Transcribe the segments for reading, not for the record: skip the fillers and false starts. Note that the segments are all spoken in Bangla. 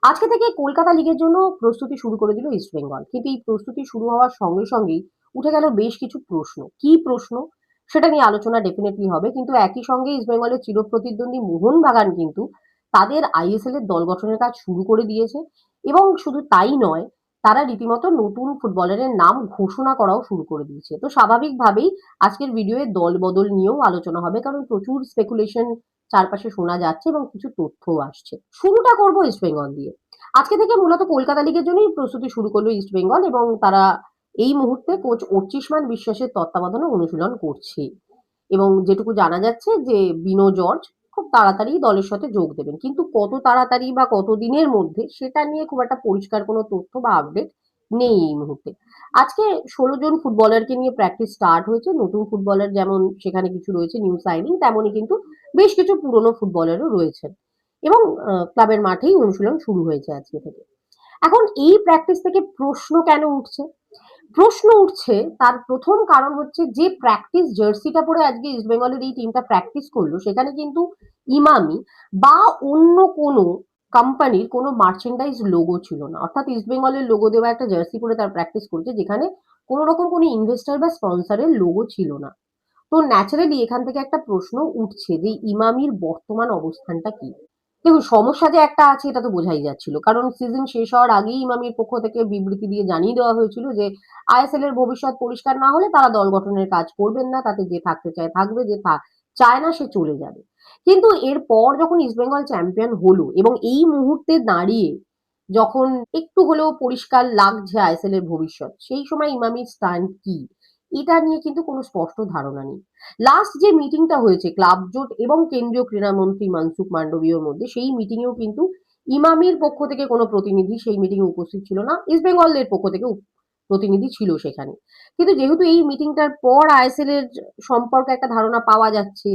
আজকে থেকে কলকাতা লিগের জন্য প্রস্তুতি শুরু করে দিল ইস্টবেঙ্গল। কিন্তু এই প্রস্তুতি শুরু হওয়ার সঙ্গে সঙ্গেই উঠে গেল বেশ কিছু প্রশ্ন। কি প্রশ্ন? সেটা নিয়ে আলোচনা ডেফিনেটলি হবে। কিন্তু একই সঙ্গে ইস্টবেঙ্গলের চিরপ্রতিদ্বন্দ্বী মোহনবাগান কিন্তু তাদের আইএসএল এর দল গঠনের কাজ শুরু করে দিয়েছে এবং শুধু তাই নয়, তারা রীতিমতো নতুন ফুটবলারের নাম ঘোষণা করাও শুরু করে দিয়েছে। তো স্বাভাবিকভাবেই আজকের ভিডিওয়ে দল বদল নিয়েও আলোচনা হবে, কারণ প্রচুর স্পেকুলেশন চারপাশে শোনা যাচ্ছে এবং কিছু তথ্যও আসছে। শুরুটা করব ইস্টবেঙ্গল দিয়ে। আজকে থেকে মূলত কলকাতা লিগের জন্যই প্রস্তুতি শুরু করলো ইস্টবেঙ্গল এবং তারা এই মুহূর্তে কোচ অর্চিষ্মান বিশ্বাসের তত্ত্বাবধানে অনুশীলন করছে। এবং যেটুকু জানা যাচ্ছে যে বিনো জর্জ খুব তাড়াতাড়ি দলের সাথে যোগ দেবেন। কিন্তু কত তাড়াতাড়ি বা কত দিনের মধ্যে সেটা নিয়ে খুব একটা পরিষ্কার কোনো তথ্য বা আপডেট নেই এই মুহূর্তে। আজকে ১৬ জন ফুটবলারকে নিয়ে প্র্যাকটিস স্টার্ট হয়েছে। নতুন ফুটবলার যেমন সেখানে কিছু রয়েছে নিউ সাইনিং, তেমনই কিন্তু বেশ কিছু পুরনো ফুটবলারও রয়েছেন। এবং ক্লাবের মাঠেই অনুশীলন শুরু হয়েছে আজকে থেকে। এখন এই প্র্যাকটিস থেকে প্রশ্ন কেন উঠছে? প্রশ্ন উঠছে তার প্রথম কারণ হচ্ছে, যে প্র্যাকটিস জার্সিটা পরে আজকে ইস্টবেঙ্গলের এই টিমটা প্র্যাকটিস করলো সেখানে কিন্তু ইমামি বা অন্য কোনো কোম্পানির কোনো মার্চেন্ডাইজ লোগো ছিল না। অর্থাৎ ইস্টবেঙ্গলের লোগো দেওয়া একটা জার্সি পরে তার প্র্যাকটিস করছে, যেখানে কোনো রকম কোনো ইনভেস্টর বা স্পন্সরের লোগো ছিল না। তো ন্যাচারালি এখান থেকে একটা প্রশ্ন উঠছে যে ইমামির বর্তমান অবস্থানটা কি। দেখুন, সমস্যা যে একটা আছে এটা তো বোঝাই যাচ্ছিল, কারণ সিজন শেষ হওয়ার আগেই ইমামির পক্ষ থেকে বিবৃতি দিয়ে জানিয়ে দেওয়া হয়েছিল যে আইএসএল এর ভবিষ্যৎ পরিষ্কার না হলে তারা দল গঠনের কাজ করবেন না, তাতে যে থাকতে চায় থাকবে, যে চায় না সে চলে যাবে। কিন্তু এরপর যখন ইস্টবেঙ্গল চ্যাম্পিয়ন হলো এবং এই মুহূর্তে দাঁড়িয়ে যখন একটু হলেও পরিষ্কার লাগছে আইএসএল এর ভবিষ্যৎ, সেই সময় ইমামির স্ট্যান্ড কি, এটা নিয়ে কিন্তু কোনো স্পষ্ট ধারণা নেই। লাস্ট যে মিটিংটা হয়েছে ক্লাব জোট এবং কেন্দ্রীয় ক্রীড়ামন্ত্রী মনসুখ মান্ডবীয়র মধ্যে, সেই মিটিংয়েও কিন্তু ইমামির পক্ষ থেকে কোনো প্রতিনিধি সেই মিটিংয়ে উপস্থিত ছিল না। ইস্টবেঙ্গলের পক্ষ থেকে প্রতিনিধি ছিল সেখানে। কিন্তু যেহেতু এই মিটিংটার পর আইএসএল এর সম্পর্কে একটা ধারণা পাওয়া যাচ্ছে,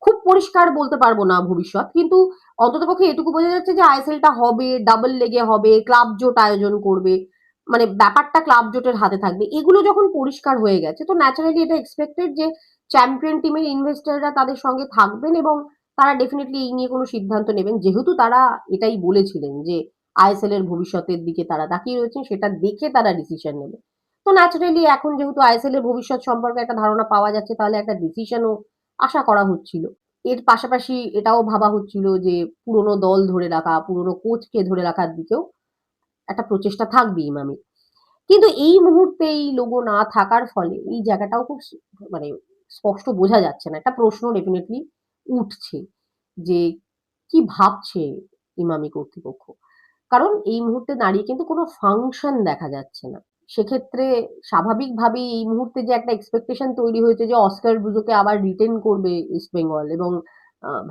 খুব পরিষ্কার বলতে পারবো না ভবিষ্যৎ, কিন্তু অন্ততপক্ষে এটুকু বোঝা যাচ্ছে যে আইএসএলটা হবে, ডাবল লেগে হবে, ক্লাব জোট আয়োজন করবে। মানে ব্যাপারটা ক্লাব জোটের হাতে থাকবে। এগুলো যখন পরিষ্কার হয়ে গেছে, তো ন্যাচারালি এটা এক্সপেক্টেড যে চ্যাম্পিয়ন টিমের ইনভেস্টররা তাদের সঙ্গে থাকবেন এবং তারা ডেফিনেটলি এই নিয়ে কোনো সিদ্ধান্ত নেবেন। যেহেতু তারা এটাই বলেছিলেন যে আইএসএল এর ভবিষ্যতের দিকে তারা তাকিয়ে রয়েছেন, সেটা দেখে তারা ডিসিশন নেবে। তো ন্যাচারালি এখন যেহেতু আইএসএল এর ভবিষ্যৎ সম্পর্কে একটা ধারণা পাওয়া যাচ্ছে, তাহলে একটা ডিসিশনও আশা করা হচ্ছিল। এর পাশাপাশি এটাও ভাবা হচ্ছিল যে পুরনো দল ধরে রাখা, পুরনো কোচকে ধরে রাখার দিকেও একটা প্রচেষ্টা থাকবে ইমামি। কিন্তু এই মুহূর্তে এই লোগো না থাকার ফলে এই জায়গাটাও খুব মানে স্পষ্ট বোঝা যাচ্ছে না। একটা প্রশ্ন ডেফিনিটলি উঠছে যে কি ভাবছে ইমামি কর্তৃপক্ষ। কারণ এই মুহূর্তে দাঁড়িয়ে কিন্তু কোনো ফাংশন দেখা যাচ্ছে না। সেক্ষেত্রে স্বাভাবিকভাবেই এই মুহূর্তে যে একটা এক্সপেকটেশন তৈরি হয়েছে যে অস্কার ব্রুজোকে আবার রিটেন করবে ইস্টবেঙ্গল, এবং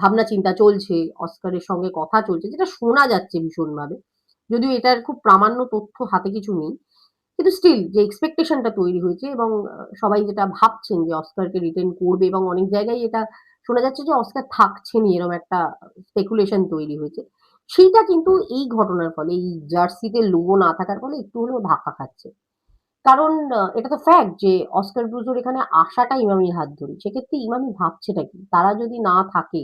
ভাবনা চিন্তা চলছে, অস্কারের সঙ্গে কথা চলছে, যেটা শোনা যাচ্ছে ভীষণভাবে। যদিও এটার খুব প্রামাণ্য তথ্য হাতে কিছু নেই। কিন্তু স্টিল যে এক্সপেকটেশনটা তৈরি হয়েছে এবং সবাই যেটা ভাবছেন যে অস্কারকে রিটেন করবে, এবং অনেক জায়গায় এটা শোনা যাচ্ছে যে অস্কার থাকছেনই, এরকম একটা স্পেকুলেশন তৈরি হয়েছে। সেইটা কিন্তু এই ঘটনার ফলে, এই জার্সিতে লোগো না থাকার ফলে একটু হলেও ধাক্কা খাচ্ছে। কারণ এটা তো ফ্যাক্ট যে অস্কার ব্রুজোর এখানে আসাটা ইমামির হাত ধরে। সেক্ষেত্রে ইমামি ভাবছেটা কি? তারা যদি না থাকে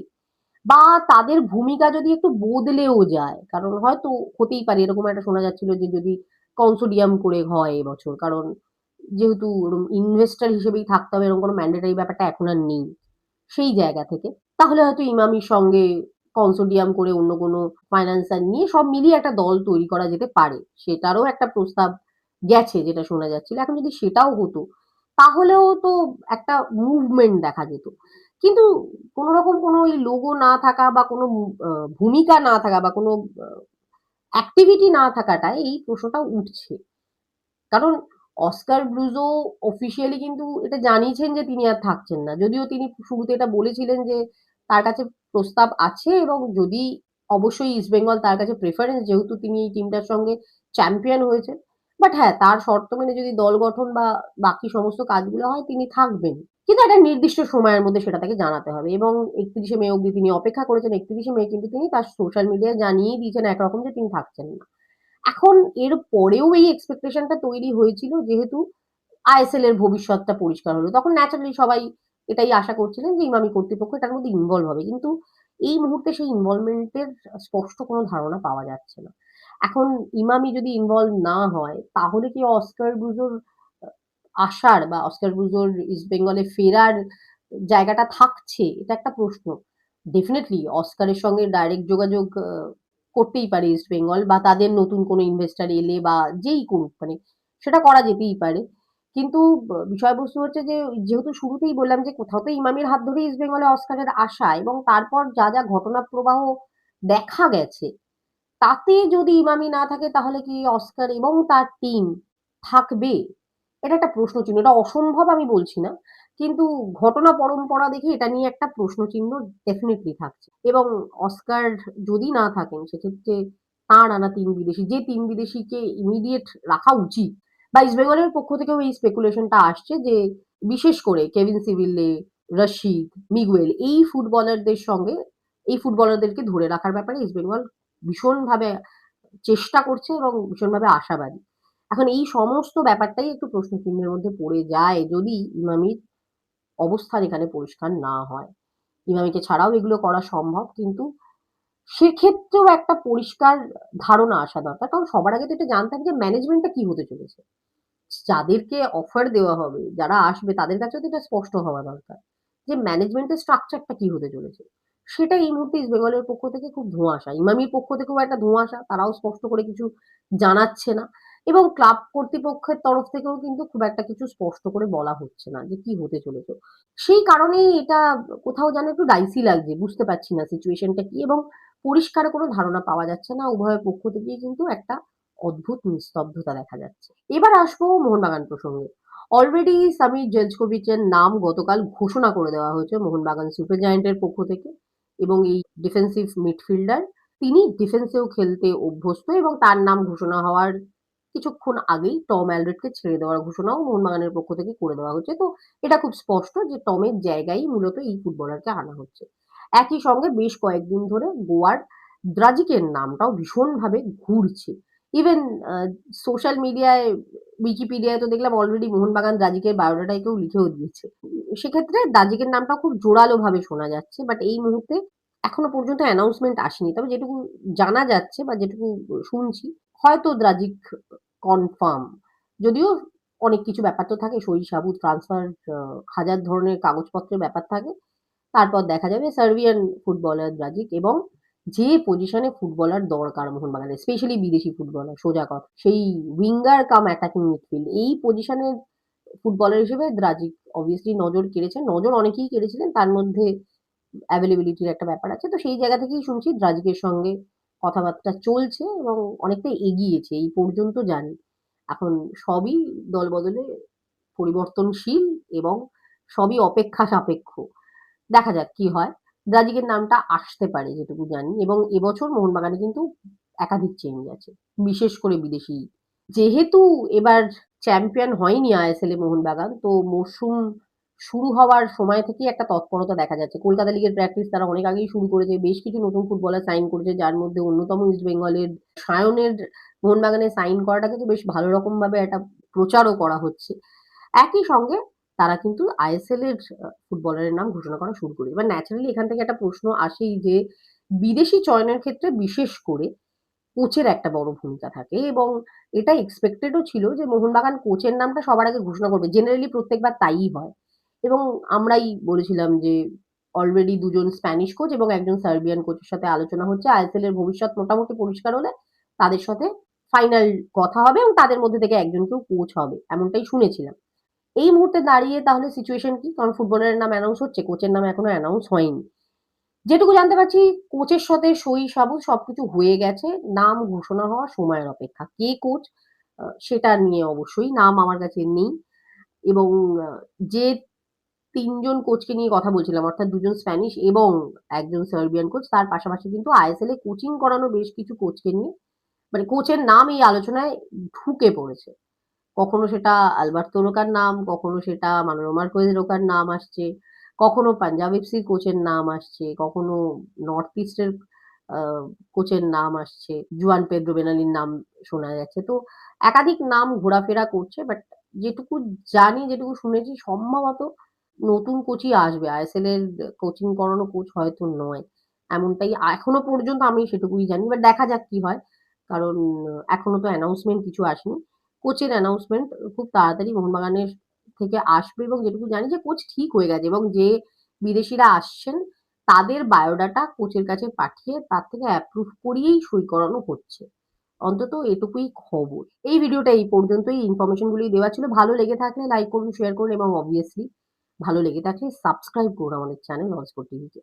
বা তাদের ভূমিকা যদি একটু বদলেও যায়, কারণ হয়তো হতেই পারে এরকম একটা শোনা যাচ্ছিল যে যদি কনসোডিয়াম করে হয় এবছর, কারণ যেহেতু ইনভেস্টর হিসেবেই থাকতে হবে এরকম কোনো ম্যান্ডেটারি ব্যাপারটা এখন আর নেই। সেই জায়গা থেকে তাহলে হয়তো ইমামির সঙ্গে কনসোডিয়াম করে অন্য কোনো ফাইন্যান্সার নিয়ে সব মিলিয়ে একটা দল তৈরি করা যেতে পারে। সেটারও একটা প্রস্তাব গেছে যেটা শোনা যাচ্ছিল। এখন যদি সেটাও হতো, তাহলেও তো একটা মুভমেন্ট দেখা যেত। কিন্তু কোনো রকম কোনো ওই লোগো না থাকা বা কোনো ভূমিকা না থাকা বা কোনো আ অ্যাক্টিভিটি না থাকাটায় এই প্রশ্নটা উঠছে। কারণ অস্কার ব্রুজো অফিসিয়ালি কিন্তু এটা জানিয়েছেন যে তিনি আর থাকছেন না। যদিও তিনি শুরুতে এটা বলেছিলেন যে তার কাছে প্রস্তাব আছে এবং যদি অবশ্যই ইস্টবেঙ্গল তার কাছে প্রেফারেন্স, যেহেতু তিনি এই টিমটার সঙ্গে চ্যাম্পিয়ন হয়েছেন। বাট হ্যাঁ, তার শর্ত মেনে যদি দল গঠন বা বাকি সমস্ত কাজগুলো হয় তিনি থাকবেন। কিন্তু একটা নির্দিষ্ট সময়ের মধ্যে সেটা তাকে জানাতে হবে এবং ৩১শে মে অবধি তিনি অপেক্ষা করেছেন। ৩১শে মে কিন্তু তিনি তার সোশ্যাল মিডিয়ায় জানিয়েই দিয়েছেন একরকম যে তিনি থাকছেন না। এখন এর পরেও এই এক্সপেকটেশনটা তৈরি হয়েছিল, যেহেতু আইএসএল এর ভবিষ্যৎটা পরিষ্কার হলো। তখন ন্যাচারালি সবাই এটাই আশা করছিলেন যে ইমামি কর্তৃপক্ষ এটার মধ্যে ইনভলভ হবে। কিন্তু এই মুহূর্তে সেই ইনভলভমেন্ট এর স্পষ্ট কোনো ধারণা পাওয়া যাচ্ছে না। এখন ইমামি যদি ইনভলভ না হয় তাহলে কি অস্কার ব্রুজোর আসার বা অস্কার ব্রুজোর ইস্ট বেঙ্গলে ফেরার জায়গাটা থাকছে? এটা একটা প্রশ্ন। ডেফিনিটলি অস্কারের সঙ্গে ডাইরেক্ট যোগাযোগ করতেই পারে ইস্ট বেঙ্গল, বা তাদের নতুন কোনো ইনভেস্টর এলে বা যেই করুক, মানে সেটা করা যেতেই পারে। কিন্তু বিষয়বস্তু হচ্ছে যে যেহেতু শুরুতেই বললাম যে কোথাও তো ইমামির হাত ধরেই ইস্ট বেঙ্গলে অস্কারের আসা, এবং তারপর যা ঘটনা প্রবাহ দেখা গেছে, তাতে যদি ইমামি না থাকে তাহলে কি অস্কার এবং তার টিম থাকবে? এটা একটা প্রশ্নচিহ্ন। এটা অসম্ভব আমি বলছি না। কিন্তু ঘটনা পরম্পরা দেখে এটা নিয়ে একটা প্রশ্নচিহ্ন ডেফিনিটলি থাকছে। এবং অস্কার যদি না থাকেন সেক্ষেত্রে তাঁর আনা ৩ বিদেশি, যে ৩ বিদেশিকে ইমিডিয়েট রাখা উচিত, বা ইস্টবেঙ্গলের পক্ষ থেকেও এই স্পেকুলেশনটা আসছে যে বিশেষ করে কেভিন সিভিলে, রশিদ, মিগুয়েল এই ফুটবলারদেরকে ধরে রাখার ব্যাপারে ইস্টবেঙ্গল ভীষণভাবে চেষ্টা করছে এবং ভীষণভাবে আশাবাদী। এখন এই সমস্ত ব্যাপারটাই একটু প্রশ্নচিহ্নের মধ্যে পড়ে যায় যদি ইমামির অবস্থান এখানে পরিষ্কার না হয়। ইমামিকে ছাড়াও এগুলো করা সম্ভব, কিন্তু সেক্ষেত্রেও একটা পরিষ্কার ধারণা আসা দরকার। কারণ সবার আগে তো এটা জানতে হবে যে ম্যানেজমেন্টটা কি হতে চলেছে। যাদেরকে অফার দেওয়া হবে, যারা আসবে তাদের কাছেও তো এটা স্পষ্ট হওয়া দরকার যে ম্যানেজমেন্টের স্ট্রাকচারটা কি হতে চলেছে। সেটা এই মুহূর্তে ইস্ট বেঙ্গলের পক্ষ থেকে খুব ধোঁয়াশা। ইমামির পক্ষ থেকেও একটা ধোঁয়াশা। তারাও স্পষ্ট করে কিছু জানাচ্ছে না। এবং ক্লাব কর্তৃপক্ষের তরফ থেকেও কিন্তু খুব একটা কিছু স্পষ্ট করে বলা হচ্ছে না যে কি হতে চলেছে। সেই কারণেই এটা কোথাও যেন একটু ডাইসি লাগছে। বুঝতে পারছি না সিচুয়েশনটা কি, এবং পরিষ্কার কোনো ধারণা পাওয়া যাচ্ছে না। উভয়ের পক্ষ থেকেই কিন্তু একটা অদ্ভুত নিস্তব্ধতা দেখা যাচ্ছে। এবার আসবো মোহনবাগান প্রসঙ্গে। অলরেডি সামির জেলচকোভিচের নাম গতকাল ঘোষণা করে দেওয়া হয়েছে মোহনবাগান সুপার জায়ান্টের পক্ষ থেকে, এবং এই ডিফেন্সিভ মিডফিল্ডার, তিনি ডিফেন্সেও খেলতে অভ্যস্ত, এবং তার নাম ঘোষণা হওয়ার কিছুক্ষণ আগেই টম অ্যালড্রেটকে ছেড়ে দেওয়ার ঘোষণাও মোহনবাগানের পক্ষ থেকে করে দেওয়া হচ্ছে। তো এটা খুব স্পষ্ট যে টমের জায়গায় মূলত এই ফুটবলারকে আনা হচ্ছে। একই সঙ্গে বেশ কয়েকদিন ধরে গোয়ার দ্রাজিকের নামটাও ভীষণভাবে ঘুরছে। ইভেন সোশ্যাল মিডিয়ায়, উইকিপিডিয়ায় তো দেখলাম অলরেডি মোহনবাগান দ্রাজিকের বায়োডাটায় কেউ লিখেও দিয়েছে। সেক্ষেত্রে দ্রাজিকের নামটা খুব জোরালো ভাবে শোনা যাচ্ছে, বাট এই মুহূর্তে এখনো পর্যন্ত অ্যানাউন্সমেন্ট আসেনি। তবে যেটুকু জানা যাচ্ছে বা যেটুকু শুনছি, হয়তো দ্রাজিক কনফার্ম। যদিও অনেক কিছু ব্যাপার তো থাকে, সই সাবুত ট্রান্সফার, হাজার ধরনের কাগজপত্রের ব্যাপার থাকে। তারপর দেখা যাবে সার্বিয়ান ফুটবলার দ্রাজিক, এবং যে পজিশনে ফুটবলার দরকার মোহনবাগানের, স্পেশালি বিদেশি ফুটবলার, সোজা কথা সেই উইঙ্গার কাম অ্যাটাকিং মিডফিল্ড, এই পজিশনের ফুটবলার হিসেবে দ্রাজিক অবভিয়াসলি নজর কেড়েছেন। নজর অনেকেই কেড়েছিলেন, তার মধ্যে অ্যাভেলেবিলিটির একটা ব্যাপার আছে। তো সেই জায়গা থেকেই শুনছি দ্রাজিকের সঙ্গে কথাবার্তা চলছে এবং অনেকটা এগিয়েছে এই পর্যন্ত জানি। এখন সবই দলবদলে পরিবর্তনশীল, এবং সবই অপেক্ষা সাপেক্ষ। দেখা যাক কি হয়। দ্রাজিকের নামটা আসতে পারে যেটুকু জানি, এবং এবছর মোহনবাগানে কিন্তু একাধিক চেঞ্জ আছে, বিশেষ করে বিদেশি। যেহেতু এবার চ্যাম্পিয়ন হয়নি আইএসএল এ মোহনবাগান, তো মরশুম শুরু হওয়ার সময় থেকেই একটা তৎপরতা দেখা যাচ্ছে। কলকাতা লিগের প্র্যাকটিস তারা অনেক আগেই শুরু করেছে। বেশ কিছু নতুন ফুটবলার সাইন করেছে, যার মধ্যে অন্যতম ইস্ট বেঙ্গলের সায়নের মোহনবাগানে সাইন করাটাকে তো বেশ ভালো রকম ভাবে একটা প্রচারও করা হচ্ছে। একই সঙ্গে তারা কিন্তু আইএসএল এর ফুটবলারের নাম ঘোষণা করা শুরু করে। এবার ন্যাচারালি এখান থেকে একটা প্রশ্ন আসেই যে বিদেশি চয়নের ক্ষেত্রে বিশেষ করে কোচের একটা বড় ভূমিকা থাকে, এবং এটা এক্সপেক্টেডও ছিল যে মোহনবাগান কোচের নামটা সবার আগে ঘোষণা করবে। জেনারেলি প্রত্যেকবার তাই হয়, এবং আমরাই বলেছিলাম যে অলরেডি দুজন স্প্যানিশ কোচ এবং একজন সার্বিয়ান কোচের সাথে আলোচনা হচ্ছে। আইএসএল এর ভবিষ্যৎ মোটামুটি পরিষ্কার হলে তাদের সাথে ফাইনাল কথা হবে, এবং তাদের মধ্যে থেকে একজন কেউ কোচ হবে, এমনটাই শুনেছিলাম। এই মুহূর্তে দাঁড়িয়ে তাহলে সিচুয়েশন কি? কারণ ফুটবলারের নাম অ্যানাউন্স হচ্ছে, কোচের নাম এখনো অ্যানাউন্স হয়নি। যেটুকু জানতে পারছি, কোচের সাথে সই সাবুত সবকিছু হয়ে গেছে। নাম ঘোষণা হওয়ার সময়ের অপেক্ষা। কে কোচ সেটা নিয়ে অবশ্যই নাম আমার কাছে নেই, এবং আ যে ৩ জন কোচকে নিয়ে কথা বলছিলাম, অর্থাৎ ২ জন স্প্যানিশ এবং একজন সার্বিয়ান কোচ, তার পাশাপাশি কিন্তু আইএসএল এ কোচিং করানো বেশ কিছু কোচকে নিয়ে, মানে কোচের নাম এই আলোচনায় ঢুকে পড়েছে। কখনো সেটা আলবার্তো রোকার নাম, কখনো সেটা মানোলো মার্কোয়েজ রোকার নাম আসছে, কখনো পাঞ্জাব এফসির কোচের নাম আসছে, কখনো নর্থ ইস্টের কোচের নাম আসছে, জুয়ান পেদ্রো বেনালির নাম শোনা যাচ্ছে। তো একাধিক নাম ঘোরাফেরা করছে, বাট যেটুকু জানি, যেটুকু শুনেছি, সম্ভবত নতুন কোচই আসবে। আইএসএল এর কোচিং করানো কোচ হয়তো নয়, এমনটাই এখনো পর্যন্ত আমি সেটুকুই জানি। এবার দেখা যাক কি হয়। কারণ এখনো তো অ্যানাউন্সমেন্ট কিছু আসেনি। কোচের অ্যানাউন্সমেন্ট খুব তাড়াতাড়ি মোহনবাগানের থেকে আসবে এবং যেটুকু জানি যে কোচ ঠিক হয়ে গেছে এবং যে বিদেশিরা আসছেন তাদের বায়োডাটা কোচের কাছে পাঠিয়ে তার থেকে অ্যাপ্রুভ করিয়েই সই করানো হচ্ছে। অন্তত এটুকুই খবর। এই ভিডিওটা এই পর্যন্তই। ইনফরমেশনগুলি দেওয়া ছিল। ভালো লেগে থাকলে লাইক করুন, শেয়ার করুন এবং অবভিয়াসলি ভালো লেগে থাকলে সাবস্ক্রাইব করুন আমাদের চ্যানেল অনস্পোর্ট টিভিকে।